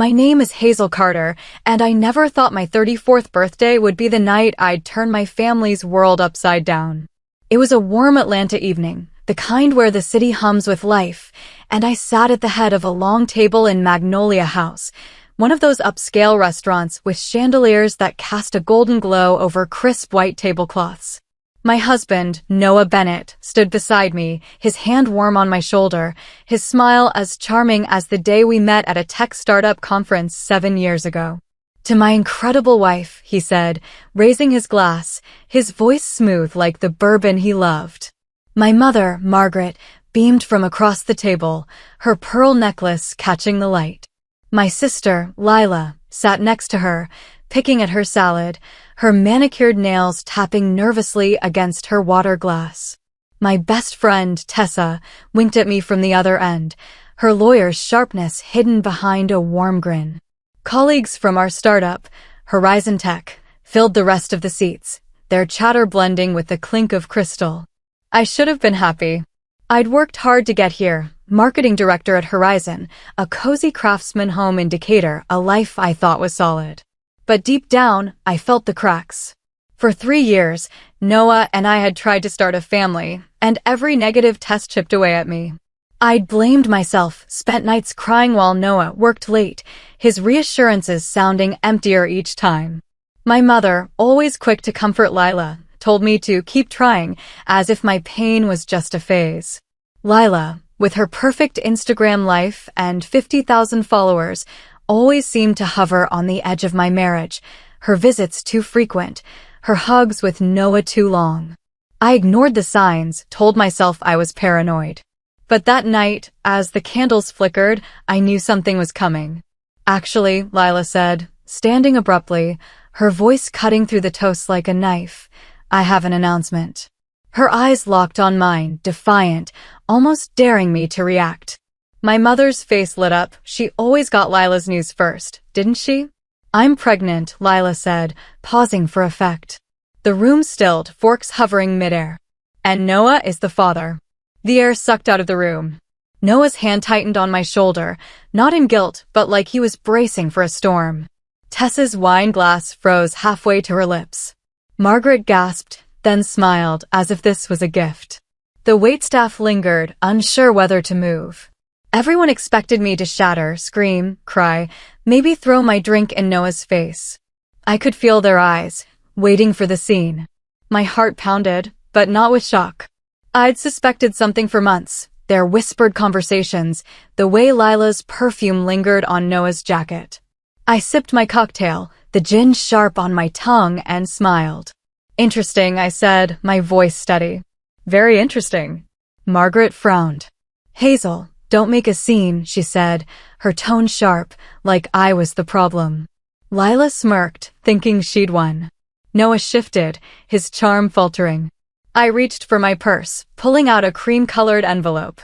My name is Hazel Carter, and I never thought my 34th birthday would be the night I'd turn my family's world upside down. It was a warm Atlanta evening, the kind where the city hums with life, and I sat at the head of a long table in Magnolia House, one of those upscale restaurants with chandeliers that cast a golden glow over crisp white tablecloths. My husband, Noah Bennett, stood beside me, his hand warm on my shoulder, his smile as charming as the day we met at a tech startup conference 7 years ago. "To my incredible wife," he said, raising his glass, his voice smooth like the bourbon he loved. My mother, Margaret, beamed from across the table, her pearl necklace catching the light. My sister, Lila, sat next to her, picking at her salad, her manicured nails tapping nervously against her water glass. My best friend, Tessa, winked at me from the other end, her lawyer's sharpness hidden behind a warm grin. Colleagues from our startup, Horizon Tech, filled the rest of the seats, their chatter blending with the clink of crystal. I should have been happy. I'd worked hard to get here, marketing director at Horizon, a cozy craftsman home in Decatur, a life I thought was solid. But deep down, I felt the cracks. For 3 years, Noah and I had tried to start a family, and every negative test chipped away at me. I'd blamed myself, spent nights crying while Noah worked late, his reassurances sounding emptier each time. My mother, always quick to comfort Lila, told me to keep trying, as if my pain was just a phase. Lila, with her perfect Instagram life and 50,000 followers, always seemed to hover on the edge of my marriage, her visits too frequent, her hugs with Noah too long. I ignored the signs, told myself I was paranoid. But that night, as the candles flickered, I knew something was coming. "Actually," Lila said, standing abruptly, her voice cutting through the toast like a knife, "I have an announcement." Her eyes locked on mine, defiant, almost daring me to react. My mother's face lit up. She always got Lila's news first, didn't she? "I'm pregnant," Lila said, pausing for effect. The room stilled, forks hovering midair. "And Noah is the father." The air sucked out of the room. Noah's hand tightened on my shoulder, not in guilt, but like he was bracing for a storm. Tessa's wine glass froze halfway to her lips. Margaret gasped, then smiled, as if this was a gift. The waitstaff lingered, unsure whether to move. Everyone expected me to shatter, scream, cry, maybe throw my drink in Noah's face. I could feel their eyes, waiting for the scene. My heart pounded, but not with shock. I'd suspected something for months, their whispered conversations, the way Lila's perfume lingered on Noah's jacket. I sipped my cocktail, the gin sharp on my tongue, and smiled. "Interesting," I said, my voice steady. "Very interesting." Margaret frowned. "Hazel, don't make a scene," she said, her tone sharp, like I was the problem. Lila smirked, thinking she'd won. Noah shifted, his charm faltering. I reached for my purse, pulling out a cream-colored envelope.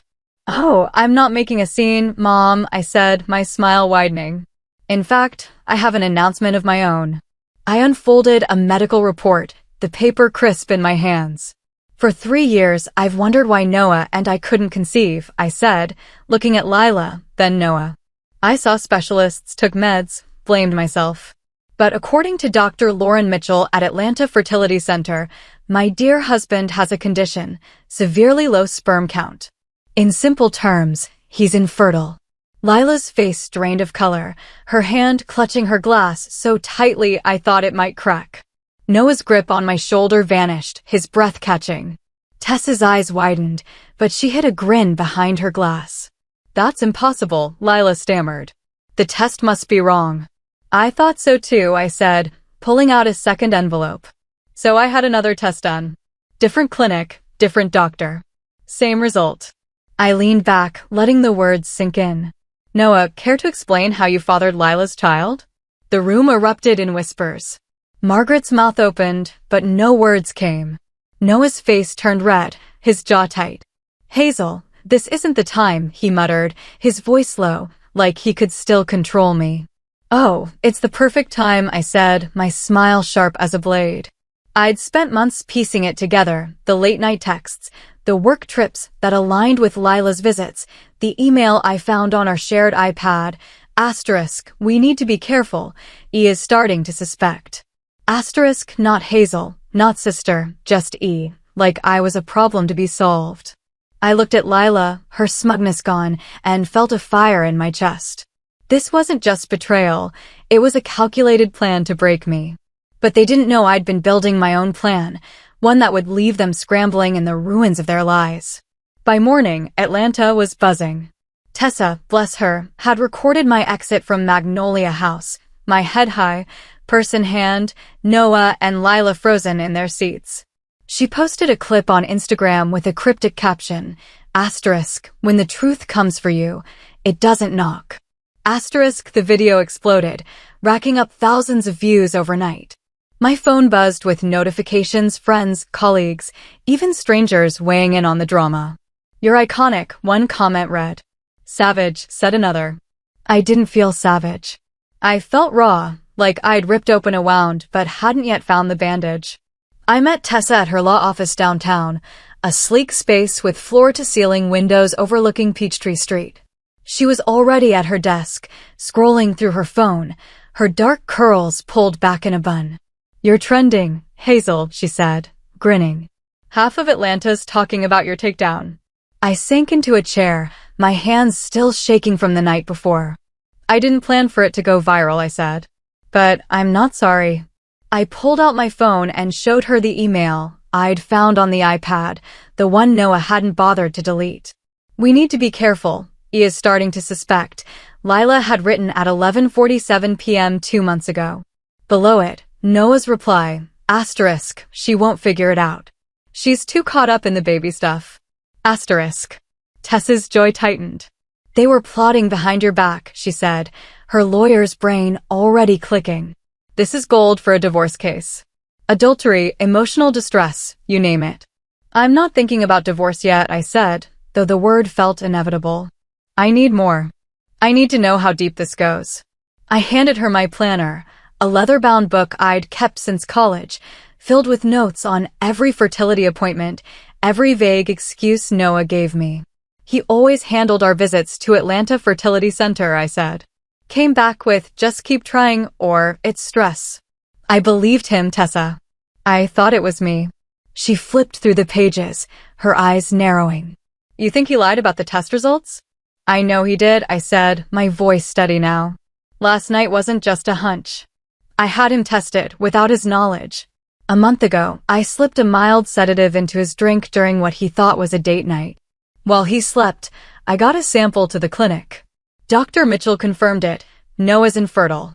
"Oh, I'm not making a scene, Mom," I said, my smile widening. "In fact, I have an announcement of my own." I unfolded a medical report, the paper crisp in my hands. "For 3 years, I've wondered why Noah and I couldn't conceive," I said, looking at Lila, then Noah. "I saw specialists, took meds, blamed myself. But according to Dr. Lauren Mitchell at Atlanta Fertility Center, my dear husband has a condition, severely low sperm count. In simple terms, he's infertile." Lila's face drained of color, her hand clutching her glass so tightly I thought it might crack. Noah's grip on my shoulder vanished, his breath catching. Tessa's eyes widened, but she hid a grin behind her glass. "That's impossible," Lila stammered. "The test must be wrong." "I thought so too," I said, pulling out a second envelope. So I had another test done. Different clinic, different doctor. Same result. I leaned back, letting the words sink in. "Noah, care to explain how you fathered Lila's child?" The room erupted in whispers. Margaret's mouth opened, but no words came. Noah's face turned red, his jaw tight. "Hazel, this isn't the time," he muttered, his voice low, like he could still control me. "Oh, it's the perfect time," I said, my smile sharp as a blade. I'd spent months piecing it together, the late-night texts, the work trips that aligned with Lila's visits, the email I found on our shared iPad, Asterisk, we need to be careful. E is starting to suspect. Asterisk, not Hazel, not sister, just E, like I was a problem to be solved. I looked at Lila, her smugness gone, and felt a fire in my chest. This wasn't just betrayal, it was a calculated plan to break me. But they didn't know I'd been building my own plan, one that would leave them scrambling in the ruins of their lies. By morning, Atlanta was buzzing. Tessa, bless her, had recorded my exit from Magnolia House, my head high, purse in hand, Noah and Lila frozen in their seats. She posted a clip on Instagram with a cryptic caption, asterisk, when the truth comes for you, it doesn't knock. Asterisk, the video exploded, racking up thousands of views overnight. My phone buzzed with notifications, friends, colleagues, even strangers weighing in on the drama. You're iconic, one comment read. Savage, said another. I didn't feel savage. I felt raw, like I'd ripped open a wound but hadn't yet found the bandage. I met Tessa at her law office downtown, a sleek space with floor-to-ceiling windows overlooking Peachtree Street. She was already at her desk, scrolling through her phone, her dark curls pulled back in a bun. You're trending, Hazel, she said, grinning. Half of Atlanta's talking about your takedown. I sank into a chair, my hands still shaking from the night before. I didn't plan for it to go viral, I said. But I'm not sorry. I pulled out my phone and showed her the email I'd found on the iPad, the one Noah hadn't bothered to delete. We need to be careful, E is starting to suspect, Lila had written at 11:47 p.m. 2 months ago. Below it, Noah's reply, asterisk, she won't figure it out. She's too caught up in the baby stuff. Asterisk. Tessa's joy tightened. They were plotting behind your back, she said, her lawyer's brain already clicking. This is gold for a divorce case. Adultery, emotional distress, you name it. I'm not thinking about divorce yet, I said, though the word felt inevitable. I need more. I need to know how deep this goes. I handed her my planner, a leather-bound book I'd kept since college, filled with notes on every fertility appointment, every vague excuse Noah gave me. He always handled our visits to Atlanta Fertility Center, I said. Came back with, just keep trying, or, it's stress. I believed him, Tessa. I thought it was me. She flipped through the pages, her eyes narrowing. You think he lied about the test results? I know he did, I said, my voice steady now. Last night wasn't just a hunch. I had him tested, without his knowledge. A month ago, I slipped a mild sedative into his drink during what he thought was a date night. While he slept, I got a sample to the clinic. Dr. Mitchell confirmed it. Noah's infertile.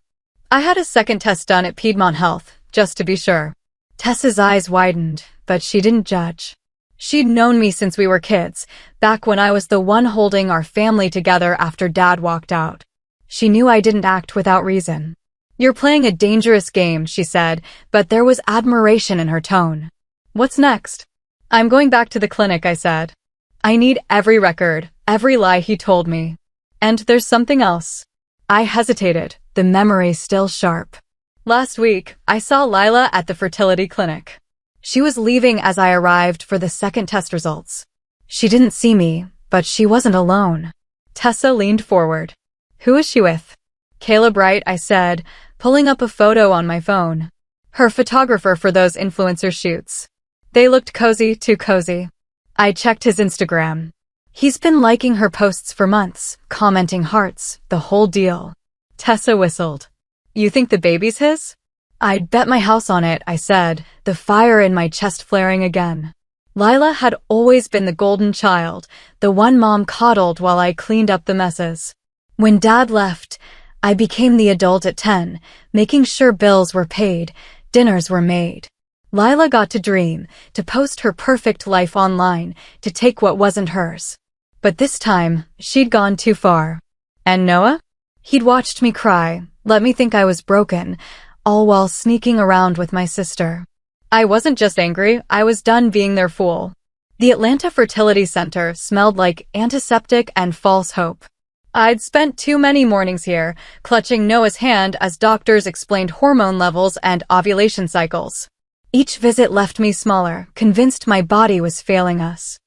I had a second test done at Piedmont Health, just to be sure. Tessa's eyes widened, but she didn't judge. She'd known me since we were kids, back when I was the one holding our family together after Dad walked out. She knew I didn't act without reason. You're playing a dangerous game, she said, but there was admiration in her tone. What's next? I'm going back to the clinic, I said. I need every record, every lie he told me. And there's something else. I hesitated, the memory still sharp. Last week, I saw Lila at the fertility clinic. She was leaving as I arrived for the second test results. She didn't see me, but she wasn't alone. Tessa leaned forward. Who is she with? Caleb Wright, I said, pulling up a photo on my phone. Her photographer for those influencer shoots. They looked cozy, too cozy. I checked his Instagram. He's been liking her posts for months, commenting hearts, the whole deal. Tessa whistled. You think the baby's his? I'd bet my house on it, I said, the fire in my chest flaring again. Lila had always been the golden child, the one Mom coddled while I cleaned up the messes. When Dad left, I became the adult at 10, making sure bills were paid, dinners were made. Lila got to dream, to post her perfect life online, to take what wasn't hers. But this time, she'd gone too far. And Noah? He'd watched me cry, let me think I was broken, all while sneaking around with my sister. I wasn't just angry, I was done being their fool. The Atlanta Fertility Center smelled like antiseptic and false hope. I'd spent too many mornings here, clutching Noah's hand as doctors explained hormone levels and ovulation cycles. Each visit left me smaller, convinced my body was failing us.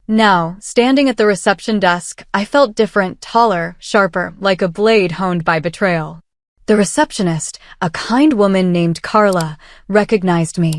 Now, standing at the reception desk, I felt different, taller, sharper, like a blade honed by betrayal. The receptionist, a kind woman named Carla, recognized me.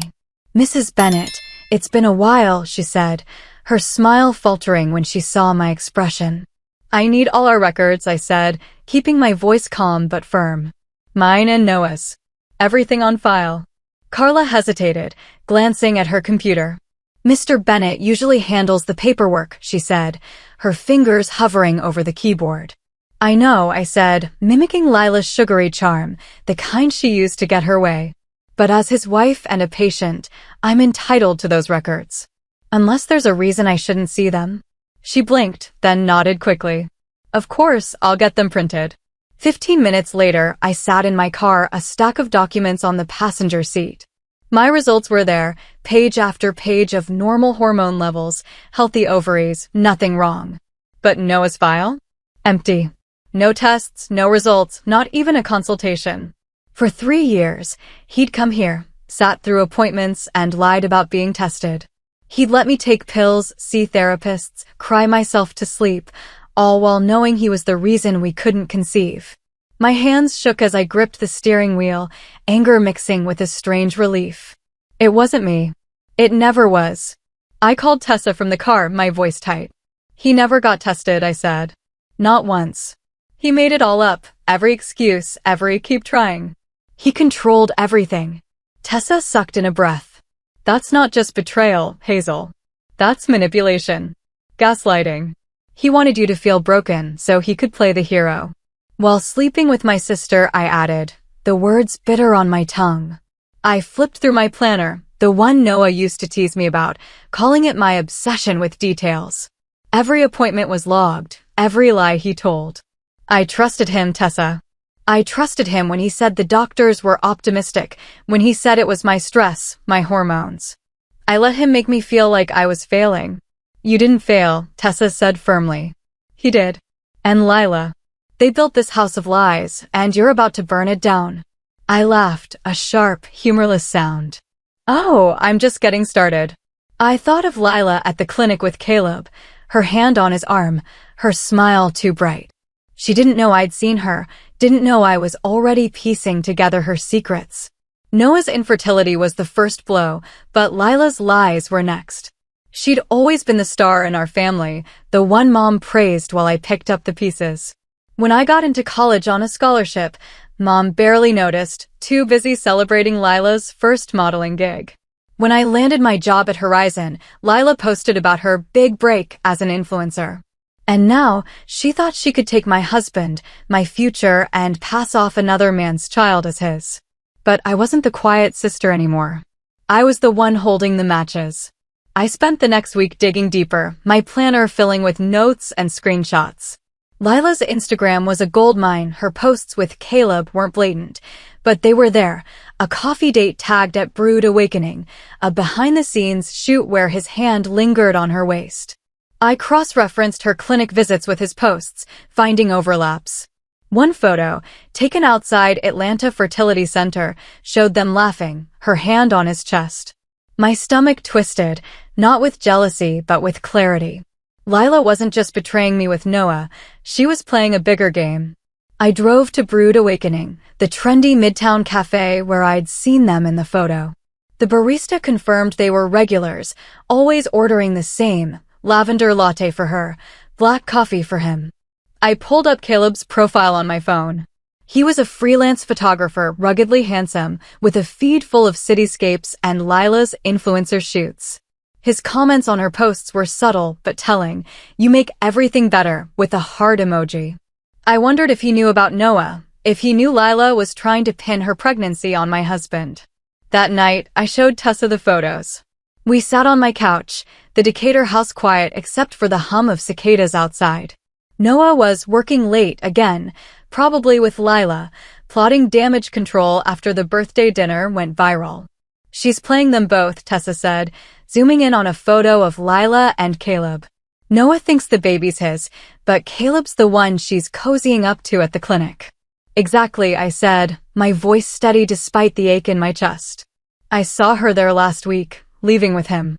"Mrs. Bennet, it's been a while," she said, her smile faltering when she saw my expression. "I need all our records," I said, keeping my voice calm but firm. "Mine and Noah's. Everything on file." Carla hesitated, glancing at her computer. "Mr. Bennet usually handles the paperwork," she said, her fingers hovering over the keyboard. "I know," I said, mimicking Lila's sugary charm, the kind she used to get her way. "But as his wife and a patient, I'm entitled to those records. Unless there's a reason I shouldn't see them." She blinked, then nodded quickly. "Of course, I'll get them printed." 15 minutes later, I sat in my car, a stack of documents on the passenger seat. My results were there, page after page of normal hormone levels, healthy ovaries, nothing wrong. But Noah's file? Empty. No tests, no results, not even a consultation. For 3 years, he'd come here, sat through appointments, and lied about being tested. He'd let me take pills, see therapists, cry myself to sleep, all while knowing he was the reason we couldn't conceive. My hands shook as I gripped the steering wheel, anger mixing with a strange relief. It wasn't me. It never was. I called Tessa from the car, my voice tight. "He never got tested," I said. "Not once. He made it all up, every excuse, every keep trying. He controlled everything." Tessa sucked in a breath. "That's not just betrayal, Hazel. That's manipulation. Gaslighting. He wanted you to feel broken so he could play the hero." While sleeping with my sister, I added, the words bitter on my tongue. I flipped through my planner, the one Noah used to tease me about, calling it my obsession with details. Every appointment was logged, every lie he told. I trusted him, Tessa. I trusted him when he said the doctors were optimistic, when he said it was my stress, my hormones. I let him make me feel like I was failing. "You didn't fail," Tessa said firmly. "He did. And Lila. They built this house of lies, and you're about to burn it down." I laughed, a sharp, humorless sound. "Oh, I'm just getting started." I thought of Lila at the clinic with Caleb, her hand on his arm, her smile too bright. She didn't know I'd seen her, didn't know I was already piecing together her secrets. Noah's infertility was the first blow, but Lila's lies were next. She'd always been the star in our family, the one Mom praised while I picked up the pieces. When I got into college on a scholarship, Mom barely noticed, too busy celebrating Lila's first modeling gig. When I landed my job at Horizon, Lila posted about her big break as an influencer. And now, she thought she could take my husband, my future, and pass off another man's child as his. But I wasn't the quiet sister anymore. I was the one holding the matches. I spent the next week digging deeper, my planner filling with notes and screenshots. Lila's Instagram was a goldmine. Her posts with Caleb weren't blatant, but they were there. A coffee date tagged at Brood Awakening, a behind-the-scenes shoot where his hand lingered on her waist. I cross-referenced her clinic visits with his posts, finding overlaps. One photo, taken outside Atlanta Fertility Center, showed them laughing, her hand on his chest. My stomach twisted, not with jealousy but with clarity. Lila wasn't just betraying me with Noah, she was playing a bigger game. I drove to Brood Awakening, the trendy Midtown cafe where I'd seen them in the photo. The barista confirmed they were regulars, always ordering the same, lavender latte for her, black coffee for him. I pulled up Caleb's profile on my phone. He was a freelance photographer, ruggedly handsome, with a feed full of cityscapes and Lila's influencer shoots. His comments on her posts were subtle but telling. "You make everything better," with a heart emoji. I wondered if he knew about Noah, if he knew Lila was trying to pin her pregnancy on my husband. That night, I showed Tessa the photos. We sat on my couch, the Decatur house quiet except for the hum of cicadas outside. Noah was working late again, probably with Lila, plotting damage control after the birthday dinner went viral. "She's playing them both," Tessa said, zooming in on a photo of Lila and Caleb. "Noah thinks the baby's his, but Caleb's the one she's cozying up to at the clinic." "Exactly," I said, my voice steady despite the ache in my chest. "I saw her there last week, leaving with him."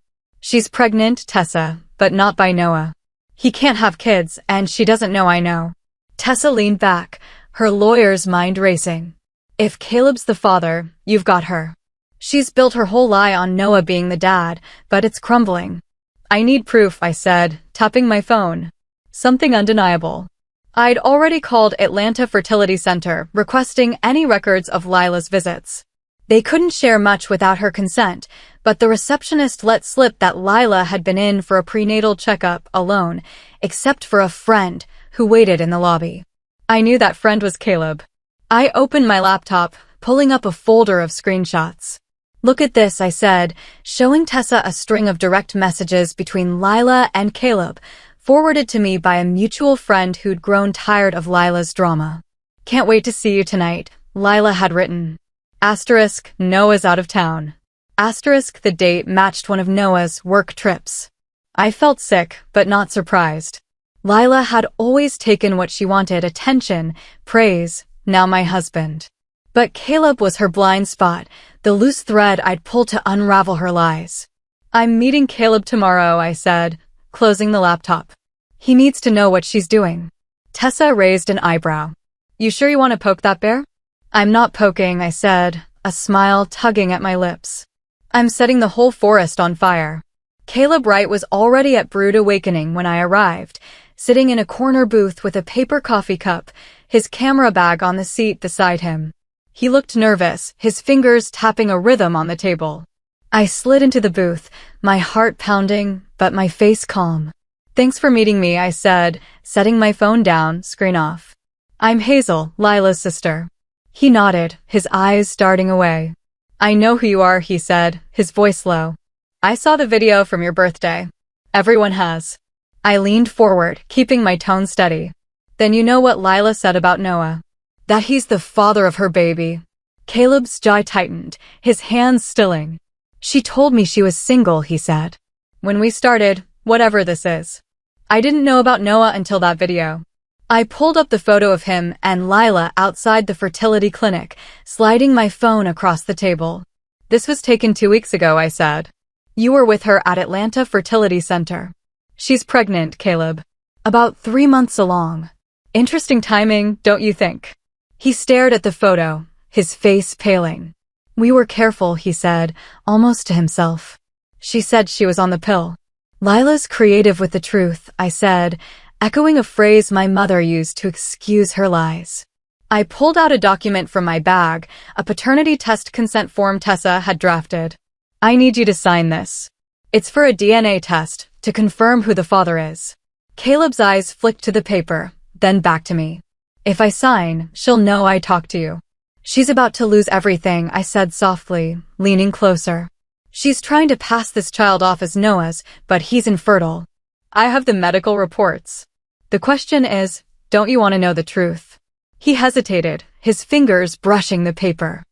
She's pregnant, Tessa, but not by Noah. He can't have kids, and she doesn't know I know. Tessa leaned back, her lawyer's mind racing. If Caleb's the father, you've got her. She's built her whole lie on Noah being the dad, but it's crumbling. I need proof, I said, tapping my phone. Something undeniable. I'd already called Atlanta Fertility Center, requesting any records of Lila's visits. They couldn't share much without her consent, but the receptionist let slip that Lila had been in for a prenatal checkup alone, except for a friend who waited in the lobby. I knew that friend was Caleb. I opened my laptop, pulling up a folder of screenshots. Look at this, I said, showing Tessa a string of direct messages between Lila and Caleb, forwarded to me by a mutual friend who'd grown tired of Lila's drama. Can't wait to see you tonight, Lila had written. Asterisk, Noah's out of town. Asterisk, the date matched one of Noah's work trips. I felt sick, but not surprised. Lila had always taken what she wanted: attention, praise, now my husband. But Caleb was her blind spot, the loose thread I'd pulled to unravel her lies. I'm meeting Caleb tomorrow, I said, closing the laptop. He needs to know what she's doing. Tessa raised an eyebrow. You sure you want to poke that bear? I'm not poking, I said, a smile tugging at my lips. I'm setting the whole forest on fire. Caleb Wright was already at Brood Awakening when I arrived, sitting in a corner booth with a paper coffee cup, his camera bag on the seat beside him. He looked nervous, his fingers tapping a rhythm on the table. I slid into the booth, my heart pounding, but my face calm. Thanks for meeting me, I said, setting my phone down, screen off. I'm Hazel, Lila's sister. He nodded, his eyes darting away. I know who you are, he said, his voice low. I saw the video from your birthday. Everyone has. I leaned forward, keeping my tone steady. Then you know what Lila said about Noah. That he's the father of her baby. Caleb's jaw tightened, his hands stilling. She told me she was single, he said. When we started, whatever this is. I didn't know about Noah until that video. I pulled up the photo of him and Lila outside the fertility clinic, sliding my phone across the table. This was taken 2 weeks ago, I said. You were with her at Atlanta Fertility Center. She's pregnant, Caleb. About 3 months along. Interesting timing, don't you think? He stared at the photo, his face paling. We were careful, he said, almost to himself. She said she was on the pill. Lila's creative with the truth, I said, echoing a phrase my mother used to excuse her lies. I pulled out a document from my bag, a paternity test consent form Tessa had drafted. I need you to sign this. It's for a DNA test, to confirm who the father is. Caleb's eyes flicked to the paper, then back to me. If I sign, she'll know I talked to you. She's about to lose everything, I said softly, leaning closer. She's trying to pass this child off as Noah's, but he's infertile. I have the medical reports. The question is, don't you want to know the truth? He hesitated, his fingers brushing the paper.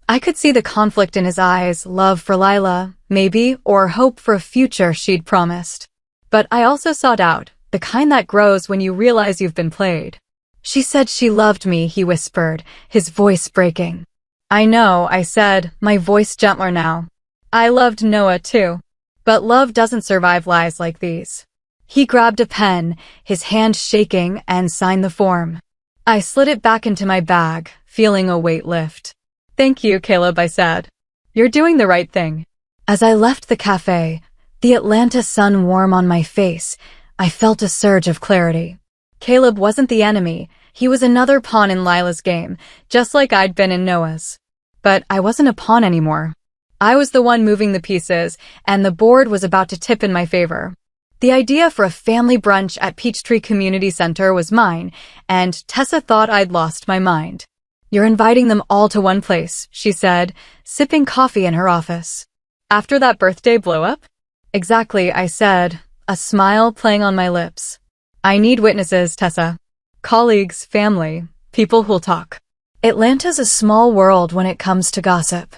I could see the conflict in his eyes, love for Lila, maybe, or hope for a future she'd promised. But I also saw doubt, the kind that grows when you realize you've been played. She said she loved me, he whispered, his voice breaking. I know, I said, my voice gentler now. I loved Noah too. But love doesn't survive lies like these. He grabbed a pen, his hand shaking, and signed the form. I slid it back into my bag, feeling a weight lift. Thank you, Caleb, I said. You're doing the right thing. As I left the cafe, the Atlanta sun warm on my face, I felt a surge of clarity. Caleb wasn't the enemy. He was another pawn in Lila's game, just like I'd been in Noah's. But I wasn't a pawn anymore. I was the one moving the pieces, and the board was about to tip in my favor. The idea for a family brunch at Peachtree Community Center was mine, and Tessa thought I'd lost my mind. You're inviting them all to one place, she said, sipping coffee in her office. After that birthday blow-up? Exactly, I said, a smile playing on my lips. I need witnesses, Tessa. Colleagues, family, people who'll talk. Atlanta's a small world when it comes to gossip.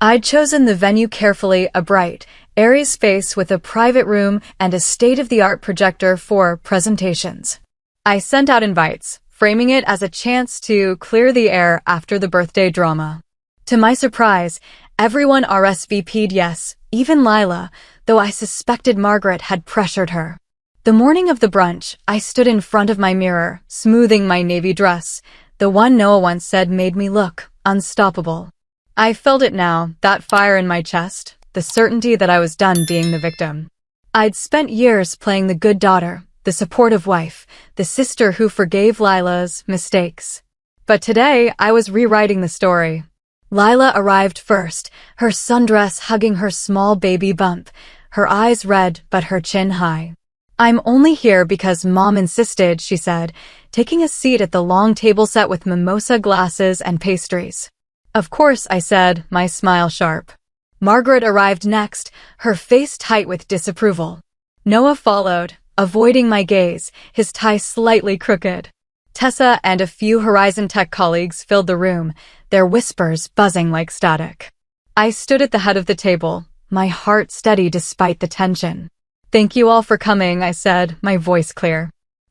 I'd chosen the venue carefully, a bright, airy space with a private room and a state-of-the-art projector for presentations. I sent out invites, framing it as a chance to clear the air after the birthday drama. To my surprise, everyone RSVP'd yes, even Lila, though I suspected Margaret had pressured her. The morning of the brunch, I stood in front of my mirror, smoothing my navy dress, the one Noah once said made me look unstoppable. I felt it now, that fire in my chest, the certainty that I was done being the victim. I'd spent years playing the good daughter, the supportive wife, the sister who forgave Lila's mistakes. But today, I was rewriting the story. Lila arrived first, her sundress hugging her small baby bump, her eyes red but her chin high. "I'm only here because Mom insisted," she said, taking a seat at the long table set with mimosa glasses and pastries. "Of course," I said, my smile sharp. Margaret arrived next, her face tight with disapproval. Noah followed, avoiding my gaze, his tie slightly crooked. Tessa and a few Horizon Tech colleagues filled the room, their whispers buzzing like static. I stood at the head of the table, my heart steady despite the tension. "Thank you all for coming," I said, my voice clear.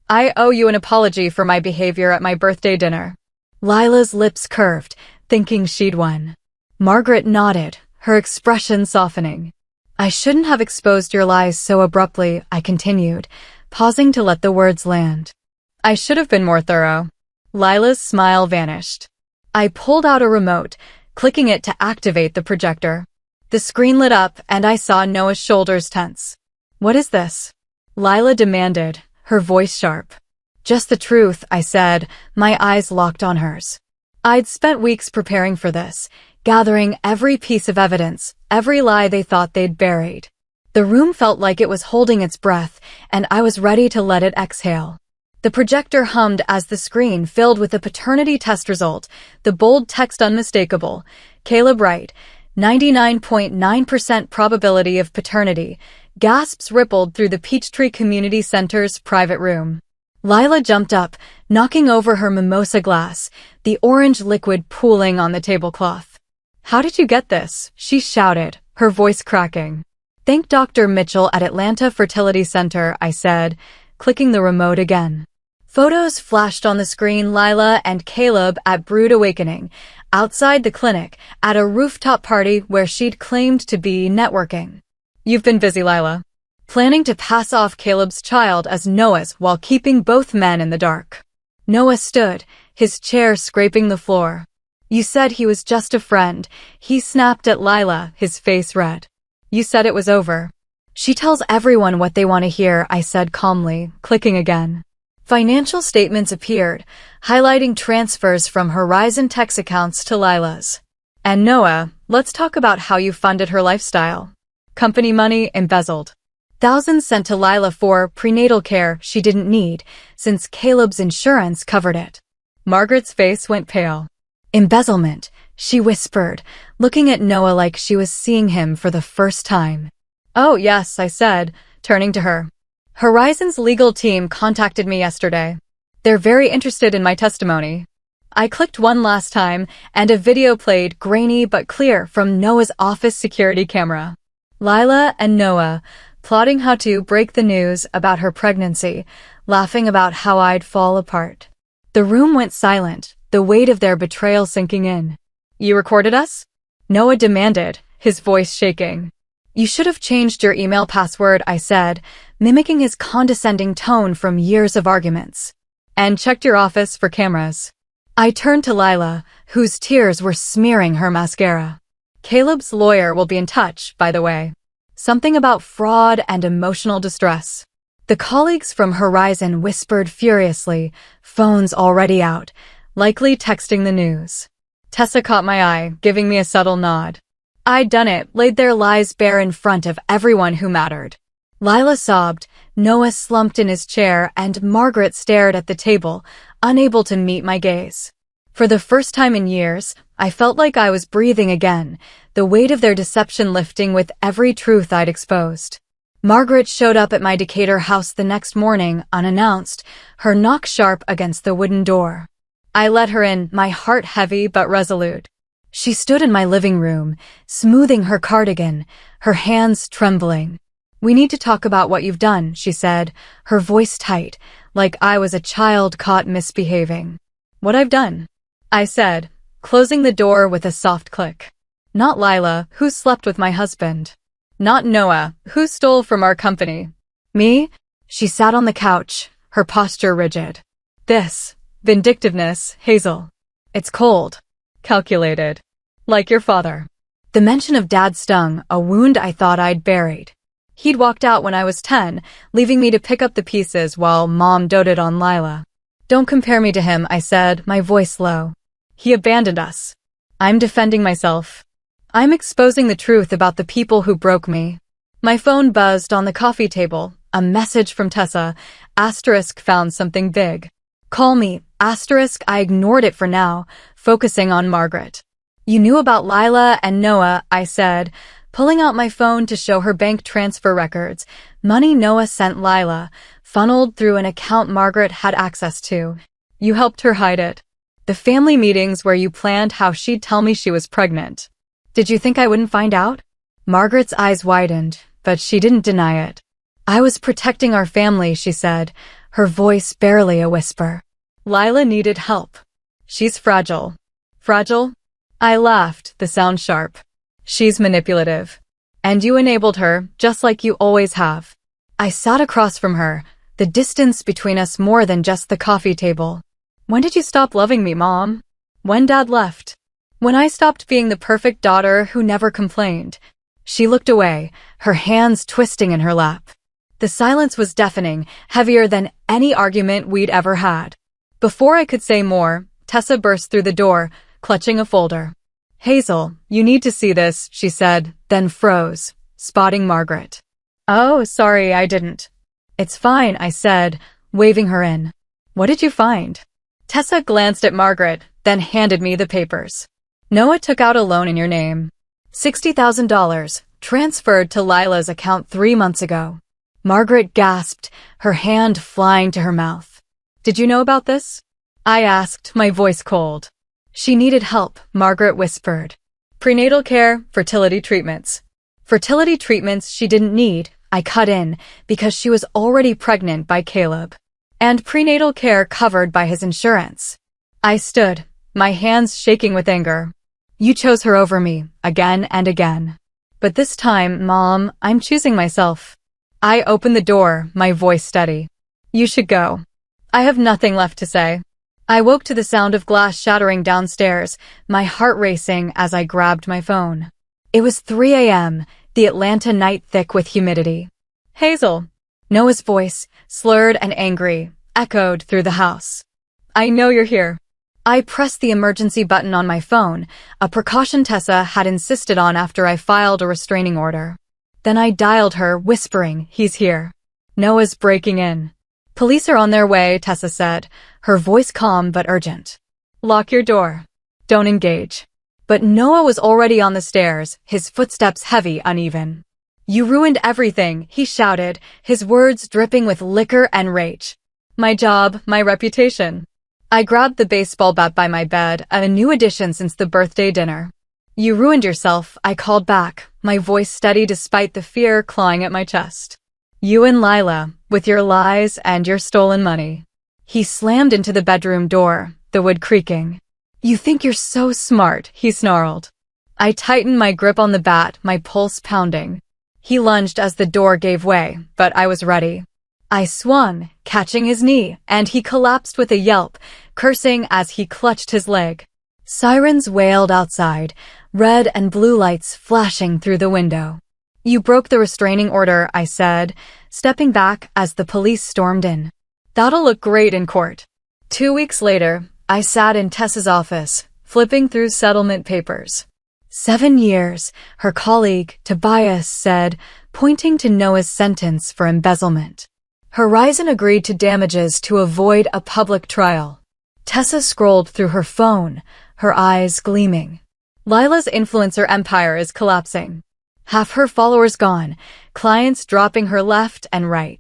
"I owe you an apology for my behavior at my birthday dinner." Lila's lips curved, thinking she'd won. Margaret nodded, her expression softening. "I shouldn't have exposed your lies so abruptly," I continued, pausing to let the words land. "I should have been more thorough." Lila's smile vanished. I pulled out a remote, clicking it to activate the projector. The screen lit up, and I saw Noah's shoulders tense. "What is this?" Lila demanded, her voice sharp. "Just the truth," I said, my eyes locked on hers. I'd spent weeks preparing for this, gathering every piece of evidence, every lie they thought they'd buried. The room felt like it was holding its breath, and I was ready to let it exhale. The projector hummed as the screen filled with the paternity test result, the bold text unmistakable. "Caleb Wright, 99.9% probability of paternity." Gasps rippled through the Peachtree Community Center's private room. Lila jumped up, knocking over her mimosa glass, the orange liquid pooling on the tablecloth. "How did you get this?" she shouted, her voice cracking. "Thank Dr. Mitchell at Atlanta Fertility Center," I said, clicking the remote again. Photos flashed on the screen. Lila and Caleb at Brood Awakening, outside the clinic, at a rooftop party where she'd claimed to be networking. "You've been busy, Lila." Planning to pass off Caleb's child as Noah's while keeping both men in the dark. Noah stood, his chair scraping the floor. "You said he was just a friend," he snapped at Lila, his face red. "You said it was over." "She tells everyone what they want to hear," I said calmly, clicking again. Financial statements appeared, highlighting transfers from Horizon Tech's accounts to Lila's. "And Noah, let's talk about how you funded her lifestyle." "Company money embezzled. Thousands sent to Lila for prenatal care she didn't need, since Caleb's insurance covered it." Margaret's face went pale. "Embezzlement," she whispered, looking at Noah like she was seeing him for the first time. "Oh yes," I said, turning to her. "Horizon's legal team contacted me yesterday. They're very interested in my testimony." I clicked one last time, and a video played, grainy but clear, from Noah's office security camera. Lila and Noah, plotting how to break the news about her pregnancy, laughing about how I'd fall apart. The room went silent, the weight of their betrayal sinking in. "You recorded us?" Noah demanded, his voice shaking. "You should have changed your email password," I said, mimicking his condescending tone from years of arguments. "And checked your office for cameras." I turned to Lila, whose tears were smearing her mascara. "Caleb's lawyer will be in touch, by the way. Something about fraud and emotional distress." The colleagues from Horizon whispered furiously, phones already out, likely texting the news. Tessa caught my eye, giving me a subtle nod. I'd done it, laid their lies bare in front of everyone who mattered. Lila sobbed, Noah slumped in his chair, and Margaret stared at the table, unable to meet my gaze. For the first time in years, I felt like I was breathing again, the weight of their deception lifting with every truth I'd exposed. Margaret showed up at my Decatur house the next morning, unannounced, her knock sharp against the wooden door. I let her in, my heart heavy but resolute. She stood in my living room, smoothing her cardigan, her hands trembling. "We need to talk about what you've done," she said, her voice tight, like I was a child caught misbehaving. "What I've done?" I said, closing the door with a soft click. "Not Lila, who slept with my husband." Not Noah, who stole from our company. Me? She sat on the couch, her posture rigid. This, vindictiveness, Hazel. It's cold. Calculated. Like your father. The mention of Dad stung, a wound I thought I'd buried. He'd walked out when I was 10, leaving me to pick up the pieces while Mom doted on Lila. Don't compare me to him, I said, my voice low. He abandoned us. I'm defending myself. I'm exposing the truth about the people who broke me. My phone buzzed on the coffee table. A message from Tessa. Asterisk found something big. Call me. Asterisk, I ignored it for now, focusing on Margaret. You knew about Lila and Noah, I said, pulling out my phone to show her bank transfer records. Money Noah sent Lila, funneled through an account Margaret had access to. You helped her hide it. The family meetings where you planned how she'd tell me she was pregnant. Did you think I wouldn't find out? Margaret's eyes widened, but she didn't deny it. I was protecting our family, she said, her voice barely a whisper. Lila needed help. She's fragile. Fragile? I laughed, the sound sharp. She's manipulative. And you enabled her, just like you always have. I sat across from her, the distance between us more than just the coffee table. When did you stop loving me, Mom? When Dad left. When I stopped being the perfect daughter who never complained. She looked away, her hands twisting in her lap. The silence was deafening, heavier than any argument we'd ever had. Before I could say more, Tessa burst through the door, clutching a folder. Hazel, you need to see this, she said, then froze, spotting Margaret. Oh, sorry, I didn't. It's fine, I said, waving her in. What did you find? Tessa glanced at Margaret, then handed me the papers. Noah took out a loan in your name. $60,000, transferred to Lila's account 3 months ago. Margaret gasped, her hand flying to her mouth. Did you know about this? I asked, my voice cold. She needed help, Margaret whispered. Prenatal care, fertility treatments. Fertility treatments she didn't need, I cut in, because she was already pregnant by Caleb. And prenatal care covered by his insurance. I stood, my hands shaking with anger. You chose her over me, again and again. But this time, Mom, I'm choosing myself. I opened the door, my voice steady. You should go. I have nothing left to say. I woke to the sound of glass shattering downstairs, my heart racing as I grabbed my phone. It was 3 a.m., the Atlanta night thick with humidity. Hazel. Noah's voice, slurred and angry, echoed through the house. I know you're here. I pressed the emergency button on my phone, a precaution Tessa had insisted on after I filed a restraining order. Then I dialed her, whispering, he's here. Noah's breaking in. Police are on their way, Tessa said, her voice calm but urgent. Lock your door. Don't engage. But Noah was already on the stairs, his footsteps heavy, uneven. You ruined everything, he shouted, his words dripping with liquor and rage. My job, my reputation. I grabbed the baseball bat by my bed, a new addition since the birthday dinner. You ruined yourself, I called back, my voice steady despite the fear clawing at my chest. You and Lila, with your lies and your stolen money. He slammed into the bedroom door, the wood creaking. You think you're so smart, he snarled. I tightened my grip on the bat, my pulse pounding. He lunged as the door gave way, but I was ready. I swung, catching his knee, and he collapsed with a yelp, cursing as he clutched his leg. Sirens wailed outside, red and blue lights flashing through the window. You broke the restraining order, I said, stepping back as the police stormed in. That'll look great in court. 2 weeks later, I sat in Tessa's office, flipping through settlement papers. 7 years, her colleague, Tobias, said, pointing to Noah's sentence for embezzlement. Horizon agreed to damages to avoid a public trial. Tessa scrolled through her phone, her eyes gleaming. Lila's influencer empire is collapsing. Half her followers gone, clients dropping her left and right.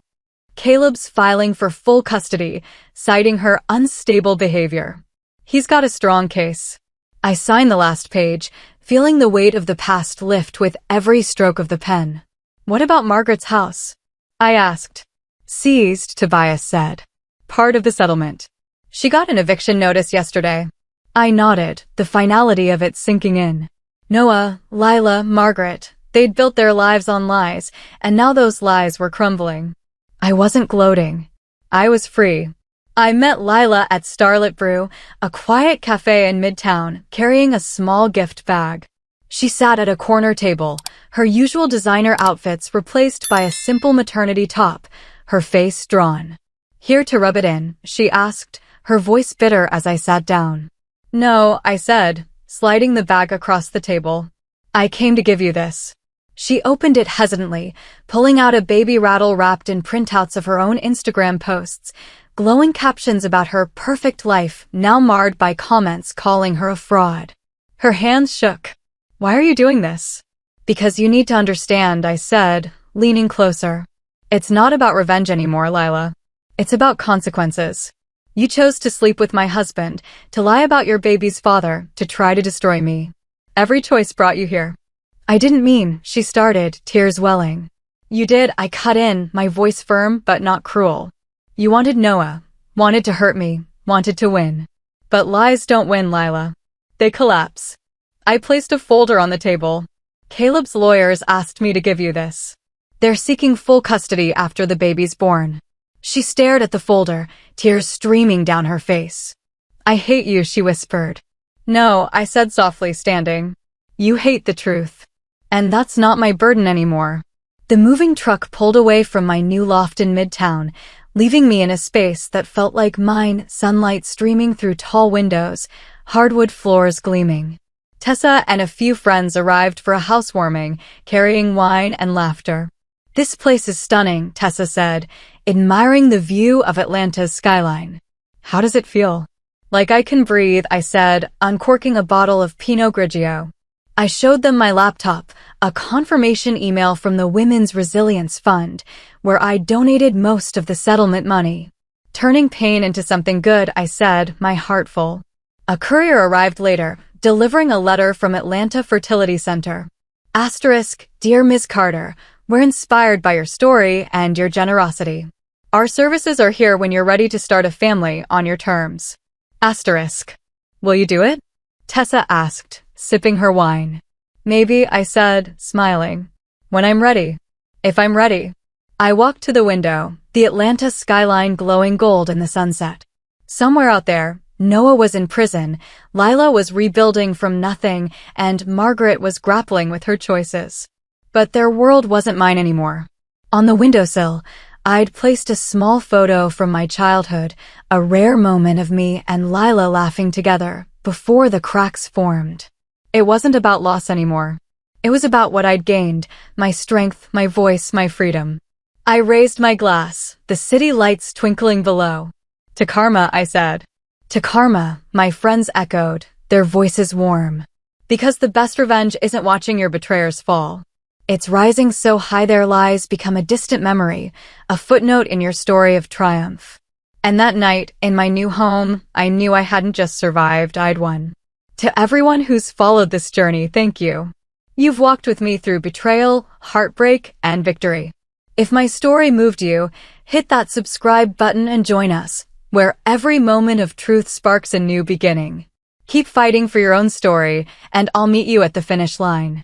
Caleb's filing for full custody, citing her unstable behavior. He's got a strong case. I signed the last page, feeling the weight of the past lift with every stroke of the pen. What about Margaret's house? I asked. Seized, Tobias said. Part of the settlement. She got an eviction notice yesterday. I nodded, the finality of it sinking in. Noah, Lila, Margaret, They'd built their lives on lies, and now those lies were crumbling. I wasn't gloating. I was free. I met Lila at Starlit Brew, a quiet cafe in Midtown, carrying a small gift bag. She sat at a corner table, her usual designer outfits replaced by a simple maternity top, her face drawn. "Here to rub it in?" she asked, her voice bitter as I sat down. "No," I said, sliding the bag across the table. "I came to give you this." She opened it hesitantly, pulling out a baby rattle wrapped in printouts of her own Instagram posts, glowing captions about her perfect life now marred by comments calling her a fraud. Her hands shook. "Why are you doing this?" "Because you need to understand," I said, leaning closer. "It's not about revenge anymore, Lila. It's about consequences. You chose to sleep with my husband, to lie about your baby's father, to try to destroy me. Every choice brought you here." "I didn't mean," she started, tears welling. "You did," I cut in, my voice firm but not cruel. "You wanted Noah, wanted to hurt me, wanted to win. But lies don't win, Lila. They collapse." I placed a folder on the table. "Caleb's lawyers asked me to give you this. They're seeking full custody after the baby's born." She stared at the folder, tears streaming down her face. "I hate you," she whispered. "No," I said softly, standing. "You hate the truth. And that's not my burden anymore." The moving truck pulled away from my new loft in Midtown, leaving me in a space that felt like mine, sunlight streaming through tall windows, hardwood floors gleaming. Tessa and a few friends arrived for a housewarming, carrying wine and laughter. "This place is stunning," Tessa said, admiring the view of Atlanta's skyline. "How does it feel?" "Like I can breathe," I said, uncorking a bottle of Pinot Grigio. I showed them my laptop, a confirmation email from the Women's Resilience Fund, where I donated most of the settlement money. "Turning pain into something good," I said, my heart full. A courier arrived later, delivering a letter from Atlanta Fertility Center. "Dear Ms. Carter, we're inspired by your story and your generosity. Our services are here when you're ready to start a family on your terms. Will you do it?" Tessa asked, sipping her wine. "Maybe," I said, smiling. "When I'm ready. If I'm ready." I walked to the window, the Atlanta skyline glowing gold in the sunset. Somewhere out there, Noah was in prison, Lila was rebuilding from nothing, and Margaret was grappling with her choices. But their world wasn't mine anymore. On the windowsill, I'd placed a small photo from my childhood, a rare moment of me and Lila laughing together, before the cracks formed. It wasn't about loss anymore. It was about what I'd gained, my strength, my voice, my freedom. I raised my glass, the city lights twinkling below. "To karma," I said. "To karma," my friends echoed, their voices warm. Because the best revenge isn't watching your betrayers fall. It's rising so high their lies become a distant memory, a footnote in your story of triumph. And that night, in my new home, I knew I hadn't just survived, I'd won. To everyone who's followed this journey, thank you. You've walked with me through betrayal, heartbreak, and victory. If my story moved you, hit that subscribe button and join us, where every moment of truth sparks a new beginning. Keep fighting for your own story, and I'll meet you at the finish line.